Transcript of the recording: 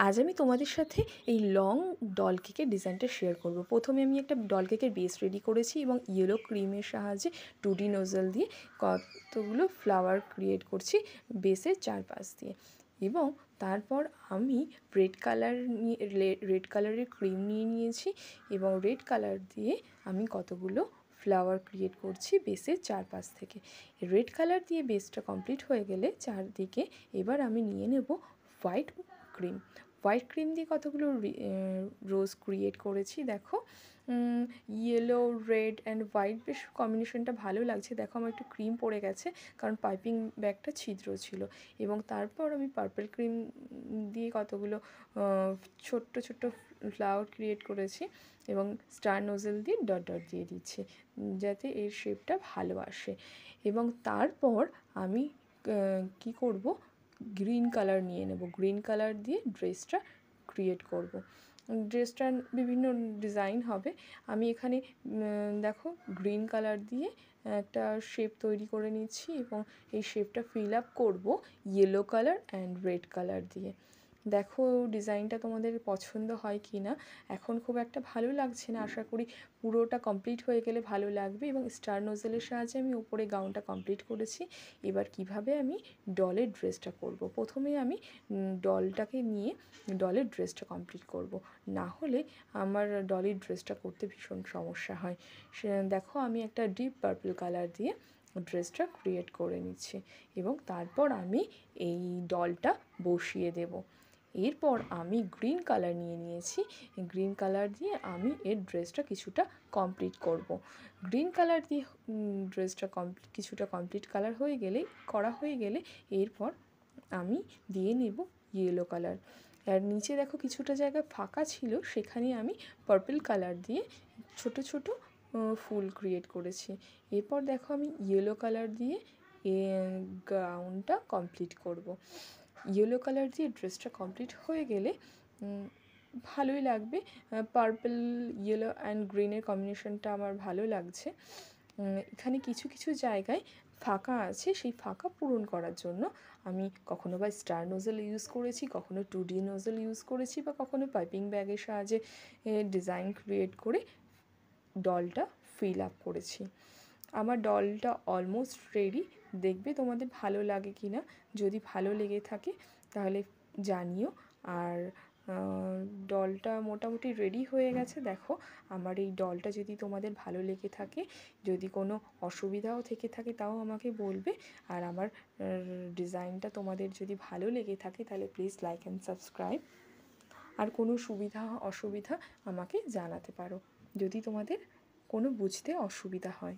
আজ আমি তোমাদের সাথে এই লং ডল কেকের ডিজাইনটা শেয়ার করব। প্রথমে আমি একটা ডল কেকের বেস রেডি করেছি এবং ইয়েলো ক্রিমের সাহায্যে 2D নোজেল দিয়ে কতগুলো ফ্লাওয়ার ক্রিয়েট করছি বেসের চারপাশ দিয়ে। এবং তারপর আমি রেড কালারের ক্রিম নিয়েছি এবং রেড কালার দিয়ে আমি কতগুলো ফ্লাওয়ার ক্রিয়েট করছি বেসের চারপাশ থেকে। রেড কালার দিয়ে বেসটা কমপ্লিট হয়ে গেলে চারদিকে এবার আমি নিয়ে নেব হোয়াইট ক্রিম দিয়ে কতগুলো রোজ ক্রিয়েট করেছি। দেখো ইয়েলো, রেড অ্যান্ড হোয়াইট বেশ কম্বিনেশনটা ভালো লাগছে। দেখো আমার একটু ক্রিম পড়ে গেছে কারণ পাইপিং ব্যাগটা ছিদ্র ছিল। এবং তারপর আমি পার্পল ক্রিম দিয়ে কতগুলো ছোট্ট ছোট্ট ফ্লাওয়ার ক্রিয়েট করেছি এবং স্টার নোজেল দিয়ে ডট ডট দিয়ে দিচ্ছি যাতে এর শেপটা ভালো আসে। এবং তারপর আমি কি করব, গ্রিন কালার নিয়ে নেব। গ্রিন কালার দিয়ে ড্রেসটা ক্রিয়েট করব। ড্রেসটার বিভিন্ন ডিজাইন হবে। আমি এখানে দেখো গ্রিন কালার দিয়ে একটা শেপ তৈরি করে নিচ্ছি এবং এই শেপটা ফিল আপ করবো yellow colour and red colour দিয়ে। দেখো ডিজাইনটা তোমাদের পছন্দ হয় কি না। এখন খুব একটা ভালো লাগছে না, আশা করি পুরোটা কমপ্লিট হয়ে গেলে ভালো লাগবে। এবং স্টার নোজেলের সাহায্যে আমি উপরে গাউনটা কমপ্লিট করেছি। এবার কিভাবে আমি ডলের ড্রেসটা করব, প্রথমে আমি ডলটাকে নিয়ে ডলের ড্রেসটা কমপ্লিট করব, না হলে আমার ডলের ড্রেসটা করতে ভীষণ সমস্যা হয়। দেখো আমি একটা ডিপ পার্পল কালার দিয়ে ড্রেসটা ক্রিয়েট করে নিচ্ছি এবং তারপর আমি এই ডলটা বসিয়ে দেব। এরপর আমি গ্রিন কালার নিয়েছি। গ্রিন কালার দিয়ে আমি এর ড্রেসটা কিছুটা কমপ্লিট করব। গ্রিন কালার দিয়ে ড্রেসটা কিছুটা কমপ্লিট করা হয়ে গেলে এরপর আমি দিয়ে নেব ইয়েলো কালার। আর নিচে দেখো কিছুটা জায়গা ফাঁকা ছিল, সেখানে আমি পার্পল কালার দিয়ে ছোট ছোট ফুল ক্রিয়েট করেছি। এরপর দেখো আমি ইয়েলো কালার দিয়ে গাউনটা কমপ্লিট করব। ইয়েলো কালার দিয়ে ড্রেসটা কমপ্লিট হয়ে গেলে ভালোই লাগবে। পার্পল, ইয়েলো অ্যান্ড গ্রিনের কম্বিনেশনটা আমার ভালো লাগছে। এখানে কিছু কিছু জায়গায় ফাঁকা আছে, সেই ফাঁকা পূরণ করার জন্য আমি কখনো বা স্টার নোজেল ইউজ করেছি, কখনো 2D নোজেল ইউজ করেছি, বা কখনো পাইপিং ব্যাগের সাহায্যে ডিজাইন ক্রিয়েট করে ডলটা ফিল আপ করেছি। আমার ডলটা অলমোস্ট রেডি। দেখবে তোমাদের ভালো লাগে কি না। যদি ভালো লেগে থাকে তাহলে জানিও। আর ডলটা মোটামুটি রেডি হয়ে গেছে। দেখো আমার এই ডলটা যদি তোমাদের ভালো লেগে থাকে, যদি কোনো অসুবিধাও থেকে থাকে তাও আমাকে বলবে। আর আমার ডিজাইনটা তোমাদের যদি ভালো লেগে থাকে তাহলে প্লিজ লাইক অ্যান্ড সাবস্ক্রাইব। আর কোনো সুবিধা অসুবিধা আমাকে জানাতে পারো যদি তোমাদের কোনো বুঝতে অসুবিধা হয়।